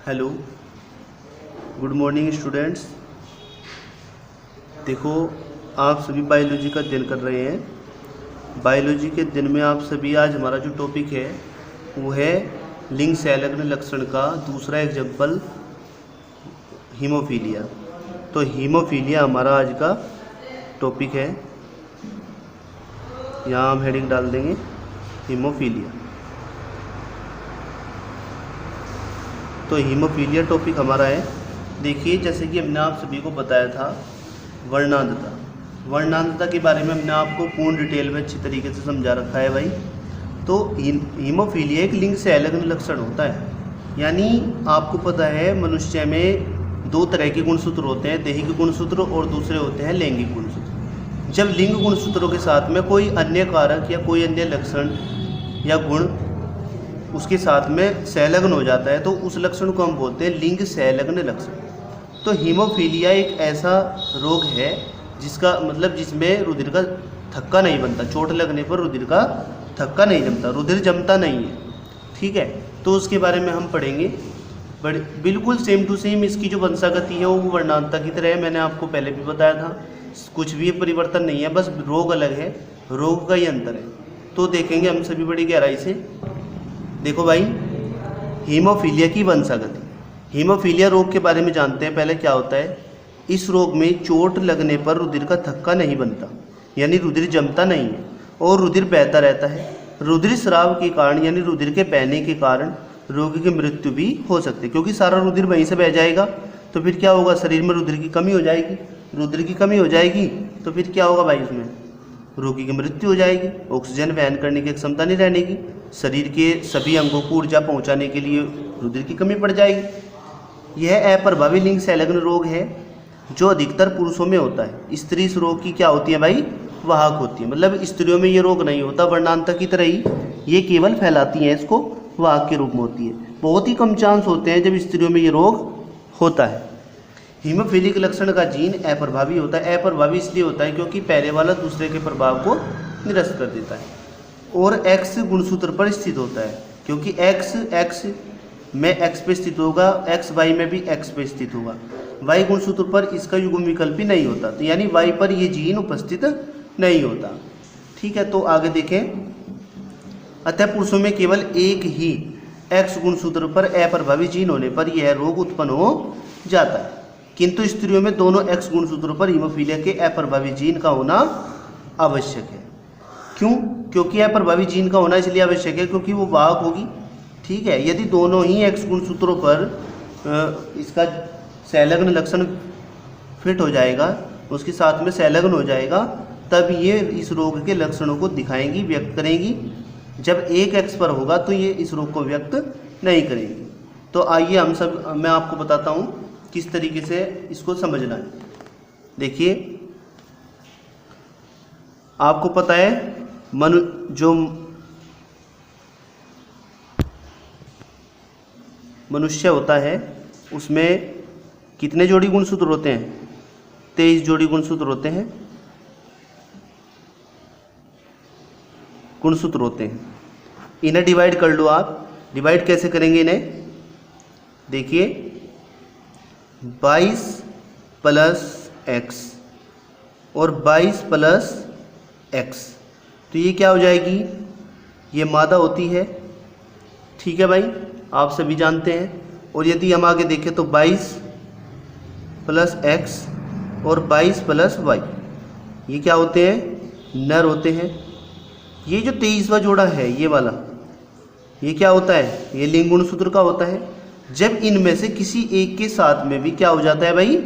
Hello, good morning students. देखो, आप सभी बायोलॉजी का अध्ययन कर रहे हैं। बायोलॉजी के अध्ययन में आप सभी आज हमारा जो टॉपिक है वो है लिंग संलग्न लक्षण का दूसरा एग्जाम्पल हीमोफीलिया। तो हीमोफीलिया हमारा आज का टॉपिक है। यहाँ हम हेडिंग डाल देंगे हीमोफीलिया। तो हीमोफीलिया टॉपिक हमारा है। देखिए, जैसे कि हमने आप सभी को बताया था वर्णांतता के बारे में हमने आपको पूर्ण डिटेल में अच्छी तरीके से समझा रखा है भाई। तो हीमोफीलिया एक लिंग से अलग लक्षण होता है। यानी आपको पता है मनुष्य में दो तरह के गुणसूत्र होते हैं, दैहिक गुणसूत्र और दूसरे होते हैं लैंगिक गुणसूत्र। जब लिंग गुणसूत्रों के साथ में कोई अन्य कारक या कोई अन्य लक्षण या गुण उसके साथ में संलग्न हो जाता है तो उस लक्षण को हम बोलते हैं लिंग संलग्न लक्षण। तो हीमोफीलिया एक ऐसा रोग है जिसमें रुधिर का थक्का नहीं बनता। चोट लगने पर रुधिर का थक्का नहीं जमता, रुधिर जमता नहीं है। ठीक है, तो उसके बारे में हम पढ़ेंगे। बट बिल्कुल सेम टू सेम इसकी जो वंशागति है वो वर्णांतता की तरह है। मैंने आपको पहले भी बताया था, कुछ भी परिवर्तन नहीं है, बस रोग अलग है, रोग का ही अंतर है। तो देखेंगे हम सभी बड़ी गहराई से। देखो भाई, हीमोफीलिया की वंशागति। हीमोफीलिया रोग के बारे में जानते हैं। पहले क्या होता है, इस रोग में चोट लगने पर रुधिर का थक्का नहीं बनता, यानी रुधिर जमता नहीं है और रुधिर बहता रहता है। रुधिर स्राव के कारण यानी रुधिर के बहने के कारण रोगी की मृत्यु भी हो सकती है, क्योंकि सारा रुधिर वहीं से बह जाएगा। तो फिर क्या होगा, शरीर में रुधिर की कमी हो जाएगी। रुधिर की कमी हो जाएगी तो फिर क्या होगा भाई, उसमें रोगी की मृत्यु हो जाएगी। ऑक्सीजन वहन करने की क्षमता नहीं रहने की, शरीर के सभी अंगों को ऊर्जा पहुंचाने के लिए रुधिर की कमी पड़ जाएगी। यह अप्रभावी लिंग संलग्न रोग है जो अधिकतर पुरुषों में होता है। स्त्री इस रोग की क्या होती है भाई, वाहक होती है। मतलब स्त्रियों में ये रोग नहीं होता, वर्णांतता की तरह ही ये केवल फैलाती हैं, इसको वाहक के रूप में होती है। बहुत ही कम चांस होते हैं जब स्त्रियों में ये रोग होता है। हीमोफीलिक लक्षण का जीन अप्रभावी होता है। अप्रभावी इसलिए होता है क्योंकि पहले वाला दूसरे के प्रभाव को निरस्त कर देता है और एक्स गुणसूत्र पर स्थित होता है, क्योंकि एक्स में एक्स पे स्थित होगा, एक्स वाई में भी एक्स पे स्थित होगा। वाई गुणसूत्र पर इसका युग्म विकल्प ही नहीं होता, तो यानी वाई पर ये जीन उपस्थित नहीं होता। ठीक है, तो आगे देखें। अतः पुरुषों में केवल एक ही एक्स गुणसूत्र पर अप्रभावी जीन होने पर यह रोग उत्पन्न हो जाता है, किंतु स्त्रियों में दोनों एक्स गुणसूत्रों पर हीमोफीलिया के अप्रभावी जीन का होना आवश्यक है। क्यों? क्योंकि अप्रभावी जीन का होना इसलिए आवश्यक है क्योंकि वो वाहक होगी। ठीक है, यदि दोनों ही एक्स गुणसूत्रों पर इसका संलग्न लक्षण फिट हो जाएगा, उसके साथ में संलग्न हो जाएगा, तब ये इस रोग के लक्षणों को दिखाएंगी, व्यक्त करेंगी। जब एक एक्स पर होगा तो ये इस रोग को व्यक्त नहीं करेंगी। तो आइए मैं आपको बताता हूँ किस तरीके से इसको समझना है। देखिए, आपको पता है जो मनुष्य होता है उसमें कितने जोड़ी गुणसूत्र होते हैं? 23 जोड़ी गुणसूत्र होते हैं। गुणसूत्र होते हैं, इन्हें डिवाइड कर लो आप। डिवाइड कैसे करेंगे इन्हें? देखिए, 22 प्लस एक्स और 22 प्लस एक्स, तो ये क्या हो जाएगी, ये मादा होती है। ठीक है भाई, आप सभी जानते हैं। और यदि हम आगे देखें तो 22 प्लस एक्स और 22 प्लस वाई, ये क्या होते हैं, नर होते हैं। ये जो 23वां जोड़ा है ये वाला, ये क्या होता है, ये लिंग गुणसूत्र का होता है। जब इनमें से किसी एक के साथ में भी क्या हो जाता है भाई,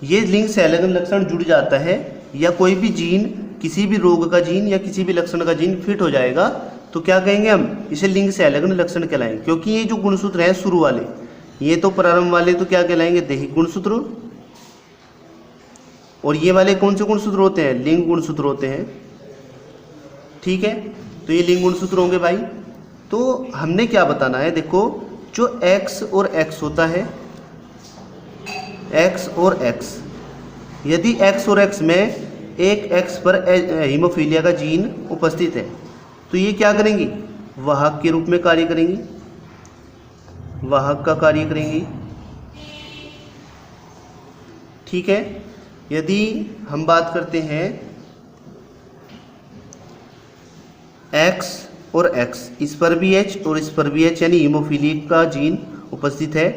ये लिंग संलग्न लक्षण जुड़ जाता है, या कोई भी जीन, किसी भी रोग का जीन या किसी भी लक्षण का जीन फिट हो जाएगा, तो क्या कहेंगे हम, इसे लिंग संलग्न लक्षण कहलाएंगे। क्योंकि ये जो गुणसूत्र हैं शुरू वाले, ये तो प्रारंभ वाले तो क्या कहलाएंगे, दैहिक गुणसूत्र। और ये वाले कौन से गुणसूत्र होते हैं, लिंग गुणसूत्र होते हैं। ठीक है, तो ये लिंग गुणसूत्र होंगे भाई। तो हमने क्या बताना है, देखो, जो एक्स और एक्स होता है, एक्स और एक्स, यदि एक्स और एक्स में एक एक्स पर हीमोफीलिया का जीन उपस्थित है तो ये क्या करेंगी, वाहक के रूप में कार्य करेंगी। वाहक का कार्य करेंगी। ठीक है, यदि हम बात करते हैं X और X, इस पर भी H और इस पर भी H यानी हीमोफिलिक का जीन उपस्थित है,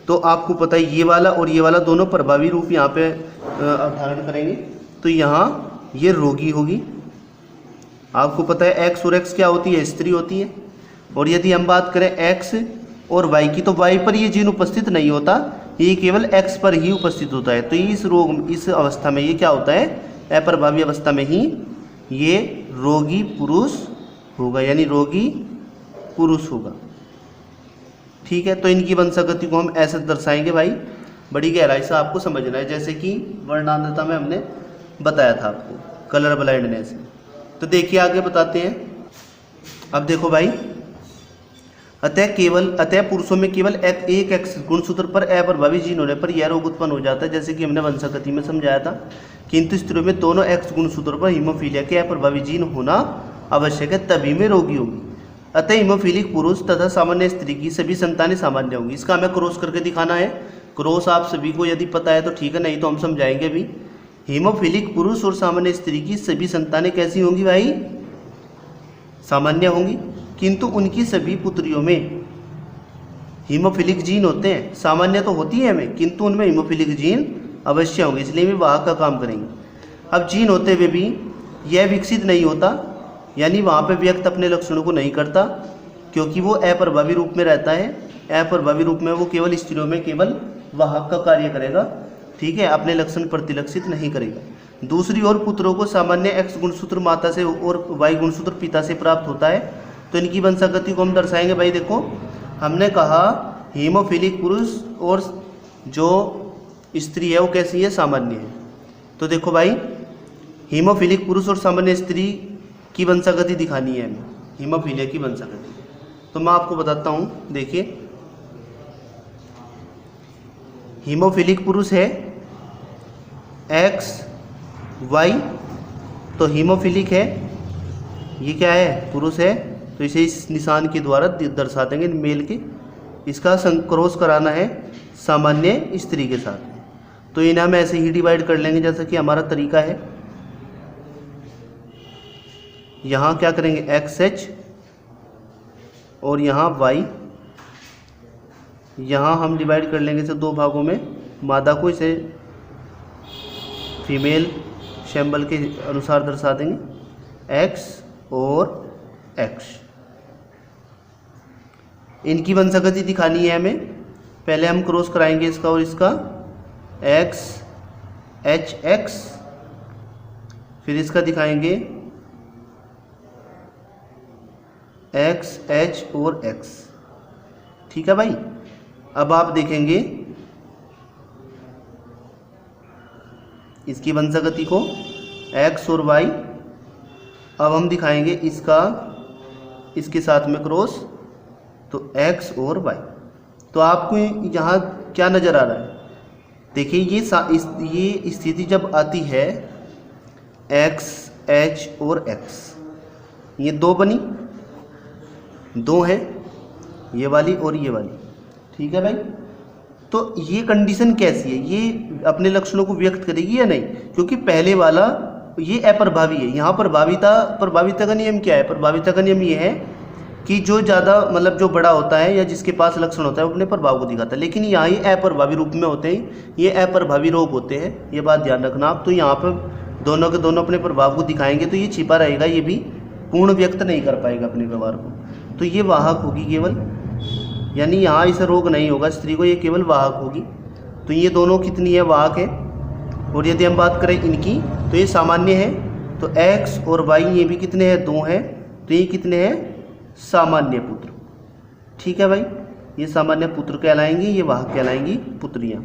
तो आपको पता है ये वाला और ये वाला दोनों प्रभावी रूप यहाँ पे धारण करेंगे, तो यहाँ ये रोगी होगी। आपको पता है X और X क्या होती है, स्त्री होती है। और यदि हम बात करें X और Y की, तो Y पर ये जीन उपस्थित नहीं होता, ये केवल X पर ही उपस्थित होता है। तो इस रोग, इस अवस्था में ये क्या होता है, अप्रभावी अवस्था में ही ये रोगी पुरुष होगा, यानी रोगी पुरुष होगा। ठीक है, तो इनकी वंशागति को हम ऐसे दर्शाएंगे भाई, बड़ी गहराई से आपको समझना है, जैसे कि वर्णांधता में हमने बताया था आपको, कलर ब्लाइंडनेस। तो देखिए आगे बताते हैं। अब देखो भाई, अतः पुरुषों में केवल एक एक्स गुणसूत्र पर अप्रभावी जीन होने पर यह रोग उत्पन्न हो जाता है, जैसे कि हमने वंशागति में समझाया था। किंतु स्त्रियों में दोनों एक्स गुणसूत्र पर हीमोफीलिया के अप्रभावी जीन होना आवश्यक है, तभी में रोगी होगी। अतः हीमोफिलिक पुरुष तथा सामान्य स्त्री की सभी संतानें सामान्य होंगी। इसका हमें क्रॉस करके दिखाना है। क्रॉस आप सभी को यदि पता है तो ठीक है, नहीं तो हम समझाएंगे भी। हीमोफिलिक पुरुष और सामान्य स्त्री की सभी संतानें कैसी होंगी भाई, सामान्य होंगी, किंतु उनकी सभी पुत्रियों में हीमोफिलिक जीन होते हैं। सामान्य तो होती है हमें, किंतु उनमें हीमोफिलिक जीन अवश्य होंगे, इसलिए भी वाहक का काम करेंगे। अब जीन होते हुए भी यह विकसित नहीं होता, यानी वहाँ पे व्यक्त अपने लक्षणों को नहीं करता, क्योंकि वो अप्रभावी रूप में रहता है। अप्रभावी रूप में वो केवल स्त्रियों में केवल वाहक का कार्य करेगा। ठीक है, अपने लक्षण प्रतिलक्षित नहीं करेगा। दूसरी ओर पुत्रों को सामान्य एक्स गुणसूत्र माता से और वाई गुणसूत्र पिता से प्राप्त होता है। तो इनकी वंशागति को हम दर्शाएंगे भाई। देखो, हमने कहा हीमोफिलिक पुरुष और जो स्त्री है वो कैसी है, सामान्य है। तो देखो भाई, हीमोफिलिक पुरुष और सामान्य स्त्री की वंशागति दिखानी है हमें, हीमोफीलिया की वंशागति। तो मैं आपको बताता हूँ। देखिए, हीमोफिलिक पुरुष है एक्स वाई, तो हीमोफिलिक है, ये क्या है, पुरुष है, तो इसे इस निशान के द्वारा दर्शा देंगे मेल के। इसका क्रॉस कराना है सामान्य स्त्री के साथ, तो इन्हें हम ऐसे ही डिवाइड कर लेंगे जैसा कि हमारा तरीका है। यहाँ क्या करेंगे, एक्स एच, और यहाँ वाई, यहाँ हम डिवाइड कर लेंगे इसे दो भागों में। मादा को इसे फीमेल शैम्बल के अनुसार दर्शा देंगे, एक्स और एक्स। इनकी वंशागति दिखानी है हमें। पहले हम क्रॉस कराएंगे इसका और इसका, एक्स एच एक्स, फिर इसका दिखाएंगे एक्स एच और एक्स। ठीक है भाई। अब आप देखेंगे इसकी वंशागति को, एक्स और वाई। अब हम दिखाएंगे इसका इसके साथ में क्रॉस, तो एक्स और वाई। तो आपको यहाँ क्या नज़र आ रहा है, देखिए ये स्थिति जब आती है एक्स एच और एक्स, ये दो बनी, दो हैं, ये वाली और ये वाली। ठीक है भाई। तो ये कंडीशन कैसी है, ये अपने लक्षणों को व्यक्त करेगी या नहीं, क्योंकि पहले वाला ये अप्रभावी है। यहाँ प्रभाविता का नियम क्या है, प्रभाविता का नियम ये है कि जो ज़्यादा मतलब जो बड़ा होता है या जिसके पास लक्षण होता है वो अपने प्रभाव को दिखाता है, लेकिन यहाँ ये अप्रभावी रूप में होते हैं, ये अप्रभावी रोग होते हैं, ये बात ध्यान रखना आप। तो यहाँ पर दोनों के दोनों अपने प्रभाव को दिखाएंगे, तो ये छिपा रहेगा, ये भी पूर्ण व्यक्त नहीं कर पाएगा अपने व्यवहार को। तो ये वाहक होगी केवल, यानी यहाँ इसे रोग नहीं होगा स्त्री को, ये केवल वाहक होगी। तो ये दोनों कितनी है, वाहक है। और यदि हम बात करें इनकी, तो ये सामान्य है, तो एक्स और वाई ये भी कितने हैं, दो हैं, तो ये कितने हैं, सामान्य पुत्र। ठीक है भाई, ये सामान्य पुत्र कहलाएंगे, ये वाहक कहलाएंगी पुत्रियाँ।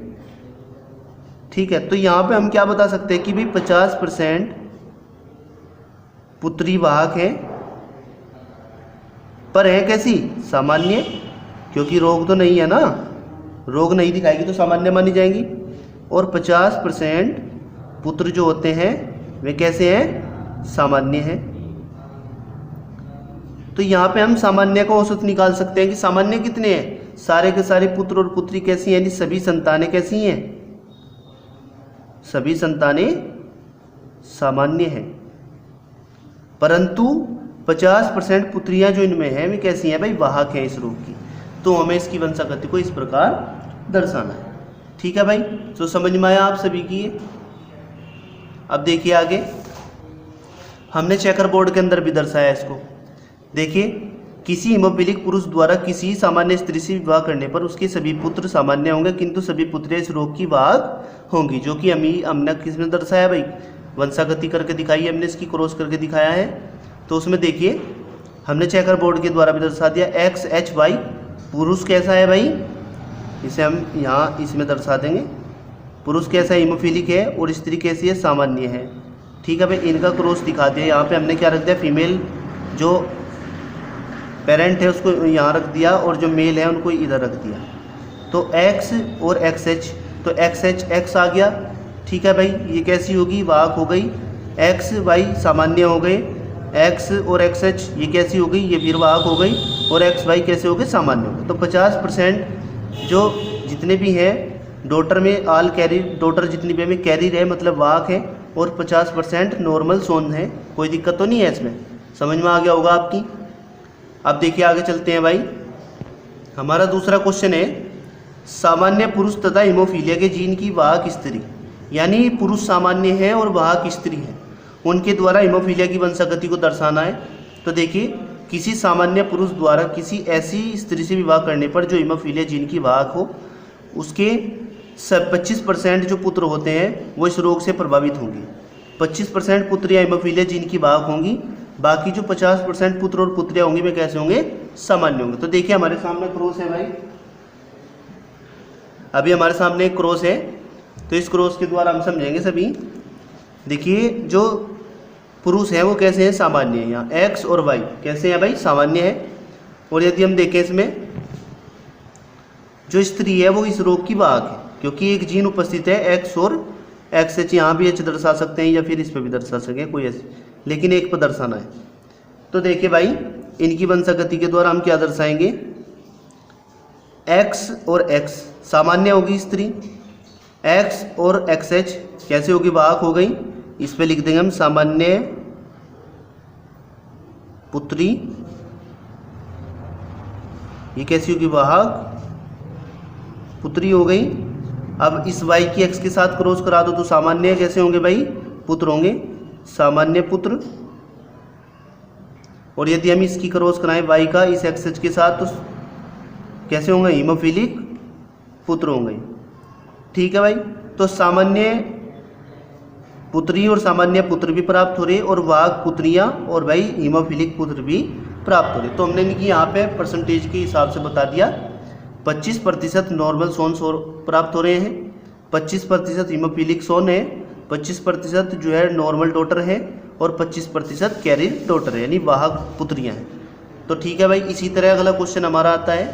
ठीक है। तो यहाँ पे हम क्या बता सकते हैं कि भाई 50% पुत्री वाहक है, पर है कैसी, सामान्य, क्योंकि रोग तो नहीं है ना, रोग नहीं दिखाएगी तो सामान्य मानी जाएंगी। और 50% पुत्र जो होते हैं वे कैसे हैं, सामान्य हैं। तो यहाँ पे हम सामान्य का औसत निकाल सकते हैं कि सामान्य कितने हैं, सारे के सारे पुत्र और पुत्री कैसी हैं, यानी सभी संतानें कैसी हैं, सभी संतानें सामान्य हैं, परंतु 50% पुत्रियां जो इनमें हैं वे कैसी हैं भाई, वाहक हैं इस रोग की। तो हमें इसकी वंशागति को इस प्रकार दर्शाना है। ठीक है भाई, तो समझ में आया आप सभी की। अब देखिए आगे, हमने चेकर बोर्ड के अंदर भी दर्शाया इसको। देखिए, किसी हीमोफिलिक पुरुष द्वारा किसी सामान्य स्त्री से विवाह करने पर उसके सभी पुत्र सामान्य होंगे, किंतु सभी पुत्रियां इस रोग की वाहक होंगी, जो कि हमने किस में दर्शाया भाई, वंशागति करके दिखाई है हमने, इसकी क्रॉस करके दिखाया है। तो उसमें देखिए हमने चेकर बोर्ड के द्वारा भी दर्शा दिया, XHY पुरुष कैसा है भाई, इसे हम यहाँ इसमें दर्शा देंगे, पुरुष कैसा है, हीमोफिलिक है, और स्त्री कैसी है, सामान्य है। ठीक है भाई, इनका क्रॉस दिखा दिया। यहाँ पे हमने क्या रख दिया, फीमेल जो पेरेंट है उसको यहाँ रख दिया, और जो मेल है उनको इधर रख दिया। तो X और XH, तो XH X आ गया। ठीक है भाई, ये कैसी होगी, वाहक हो गई। XY सामान्य हो गए, X और XH ये कैसी हो गई, ये फिर वाहक हो गई, और XY कैसे हो गए, सामान्य हो गए। तो 50% जो जितने भी हैं डॉटर में आल कैरी, डॉटर जितनी भी हमें कैरियर है मतलब वाहक है, और 50% नॉर्मल सोन है। कोई दिक्कत तो नहीं है इसमें, समझ में आ गया होगा आपकी। अब देखिए आगे चलते हैं भाई, हमारा दूसरा क्वेश्चन है, सामान्य पुरुष तथा हीमोफीलिया के जीन की वाहक स्त्री, यानी पुरुष सामान्य है और वाहक स्त्री है, उनके द्वारा हीमोफीलिया की वंशागति को दर्शाना है। तो देखिए, किसी सामान्य पुरुष द्वारा किसी ऐसी स्त्री से विवाह करने पर जो हीमोफीलिया जीन की वाहक हो, उसके 25% जो पुत्र होते हैं वो इस रोग से प्रभावित होंगे। 25% पुत्रियाँ हीमोफीलिया जीन की वाहक होंगी, बाकी जो 50% पुत्र और पुत्रियाँ होंगी वे कैसे होंगे, सामान्य होंगे। तो देखिए हमारे सामने क्रॉस है भाई, अभी हमारे सामने एक क्रॉस है, तो इस क्रॉस के द्वारा हम समझेंगे सभी। देखिए, जो पुरुष हैं वो कैसे हैं, सामान्य है। यहाँ X और Y कैसे हैं भाई, सामान्य है। और यदि हम देखें इसमें, जो स्त्री है वो इस रोग की वाहक है, क्योंकि एक जीन उपस्थित है X और XH, यहाँ भी H दर्शा सकते हैं या फिर इस पर भी दर्शा सकें कोई ऐसे, लेकिन एक पर दर्शाना है। तो देखिए भाई, इनकी वंशागति के द्वारा हम क्या दर्शाएंगे, X और X सामान्य होगी स्त्री, X और XH कैसे होगी, वाहक हो गई। इस पे लिख देंगे हम सामान्य पुत्री, ये कैसी होगी, वाहक पुत्री हो गई। अब इस Y की X के साथ क्रॉस करा दो तो सामान्य कैसे होंगे भाई, पुत्र होंगे, सामान्य पुत्र। और यदि हम इसकी क्रॉस कराएं Y का इस XH के साथ तो कैसे होंगे, हीमोफिलिक पुत्र होंगे। ठीक है भाई, तो सामान्य पुत्री और सामान्य पुत्र भी प्राप्त हो रहे, और वाहक पुत्रियां और भाई हीमोफिलिक पुत्र भी प्राप्त हो रहे। तो हमने इनकी यहाँ पे परसेंटेज के हिसाब से बता दिया, 25% नॉर्मल सोन प्राप्त हो रहे हैं, 25% हीमोफिलिक सोन है, 25% जो है नॉर्मल डॉटर है, और 25% कैरियर डॉटर है, यानी वाहक पुत्रियाँ हैं। तो ठीक है भाई, इसी तरह अगला क्वेश्चन हमारा आता है,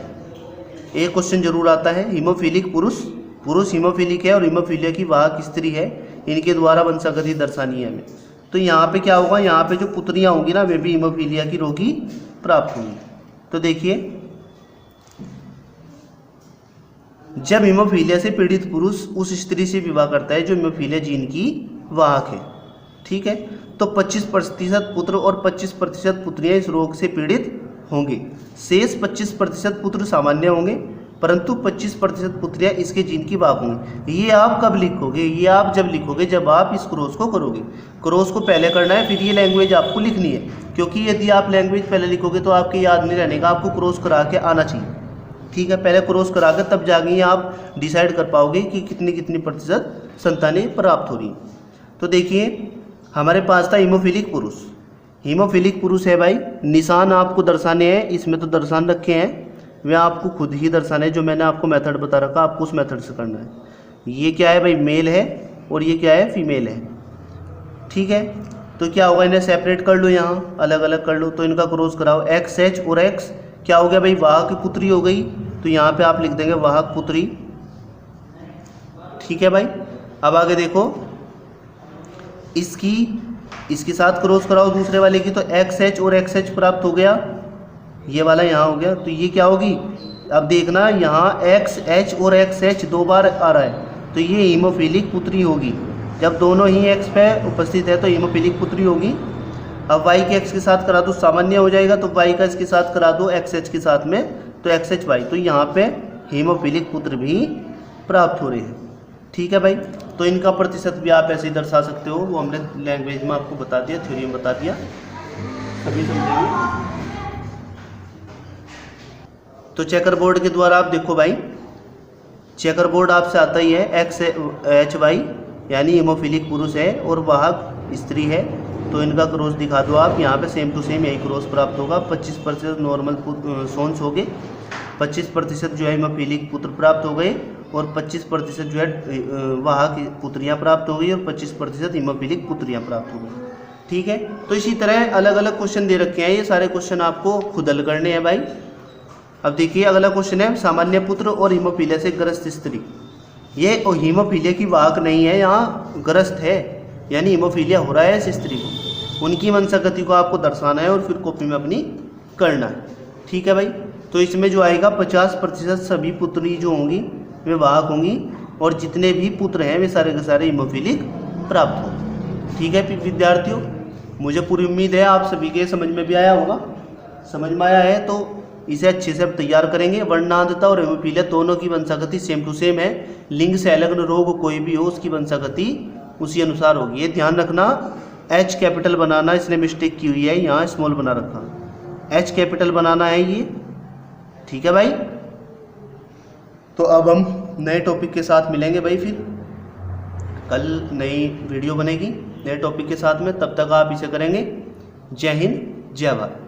एक क्वेश्चन जरूर आता है, हीमोफिलिक पुरुष, पुरुष हीमोफिलिक है और हीमोफीलिया की वाहक स्त्री है, इनके द्वारा वंशागति दर्शानी है हमें। तो यहाँ पे क्या होगा, यहाँ पे जो पुत्रियाँ होंगी ना वे भी हीमोफीलिया की रोगी प्राप्त होंगी। तो देखिए, जब हीमोफीलिया से पीड़ित पुरुष उस स्त्री से विवाह करता है जो हीमोफीलिया जीन की वाहक है, ठीक है, तो 25% पुत्र और 25% पुत्रियां इस रोग से पीड़ित होंगे। शेष 25% पुत्र सामान्य होंगे, परंतु 25% पुत्रियां इसके जीन की वाहक होंगी। ये आप कब लिखोगे, ये आप जब लिखोगे जब आप इस क्रॉस को करोगे। क्रॉस को पहले करना है, फिर ये लैंग्वेज आपको लिखनी है, क्योंकि यदि आप लैंग्वेज पहले लिखोगे तो आपके याद नहीं रहने का, आपको क्रॉस करा के आना चाहिए। ठीक है, पहले क्रॉस करा के तब जाके आप डिसाइड कर पाओगे कि कितनी प्रतिशत संतानें प्राप्त हो रही। तो देखिए, हमारे पास था हीमोफिलिक पुरुष, हीमोफिलिक पुरुष है भाई, निशान आपको दर्शाने हैं, इसमें तो दर्शान रखे हैं, वे आपको खुद ही दर्शाने हैं, जो मैंने आपको मेथड बता रखा आपको उस मेथड से करना है। ये क्या है भाई, मेल है, और ये क्या है, फीमेल है। ठीक है, तो क्या होगा, इन्हें सेपरेट कर लो, यहाँ अलग अलग कर लो, तो इनका क्रॉस कराओ, XH और X क्या हो गया भाई, वाहक पुत्री हो गई, तो यहाँ पे आप लिख देंगे वाहक पुत्री। ठीक है भाई, अब आगे देखो, इसके साथ क्रॉस कराओ दूसरे वाले की, तो XH और XH प्राप्त हो गया, ये वाला यहाँ हो गया, तो ये क्या होगी, अब देखना यहाँ XH और XH 2 बार आ रहा है, तो ये हीमोफिलिक पुत्री होगी। जब दोनों ही X पे उपस्थित है तो हीमोफिलिक पुत्री होगी। अब Y के X के साथ करा दो, सामान्य हो जाएगा, तो Y का इसके साथ करा दो XH के साथ में, तो XHY, तो यहाँ पे हीमोफिलिक पुत्र भी प्राप्त हो रहे हैं। ठीक है भाई, तो इनका प्रतिशत भी आप ऐसे ही दर्शा सकते हो, वो हमने लैंग्वेज में आपको बता दिया, थ्योरी में बता दिया, सभी समझेंगे। तो चेकर बोर्ड के द्वारा आप देखो भाई, चेकर बोर्ड आपसे आता ही है XHY यानी हीमोफिलिक पुरुष है और वाहक स्त्री है, तो इनका क्रॉस दिखा दो आप। यहाँ पे सेम टू सेम यही क्रॉस प्राप्त होगा। 25% नॉर्मल सोन्स हो गए, 25% जो है हीमोफिलिक पुत्र प्राप्त हो गए, और 25% जो है वाहक पुत्रियाँ प्राप्त हो गई, और 25% हीमोफिलिक पुत्रियाँ प्राप्त हो गई। ठीक है, तो इसी तरह अलग अलग क्वेश्चन दे रखे हैं, ये सारे क्वेश्चन आपको खुद हल करने हैं भाई। अब देखिए अगला क्वेश्चन है, सामान्य पुत्र और हीमोफीलिया से ग्रस्त स्त्री। ये हीमोफीलिया की वाहक नहीं है, यहाँ ग्रस्त है, यानी हीमोफीलिया हो रहा है इस स्त्री को। उनकी वंशागति को आपको दर्शाना है और फिर कॉपी में अपनी करना है। ठीक है भाई, तो इसमें जो आएगा 50% सभी पुत्री जो होंगी वे वाहक होंगी, और जितने भी पुत्र हैं वे सारे के सारे हीमोफिलिक प्राप्त होंगे। ठीक है विद्यार्थियों, मुझे पूरी उम्मीद है आप सभी के समझ में भी आया होगा। समझ में आया है तो इसे अच्छे से अब तैयार करेंगे। वर्णांधता और हीमोफीलिया दोनों की वंशागति सेम टू सेम है। लिंग से अलग रोग कोई भी हो उसकी वंशागति उसी अनुसार होगी। ये ध्यान रखना, H कैपिटल बनाना इसने मिस्टेक की हुई है, यहाँ स्मॉल बना रखा, H कैपिटल बनाना है ये। ठीक है भाई, तो अब हम नए टॉपिक के साथ मिलेंगे भाई, फिर कल नई वीडियो बनेगी नए टॉपिक के साथ में। तब तक आप इसे करेंगे। जय हिंद, जय भारत।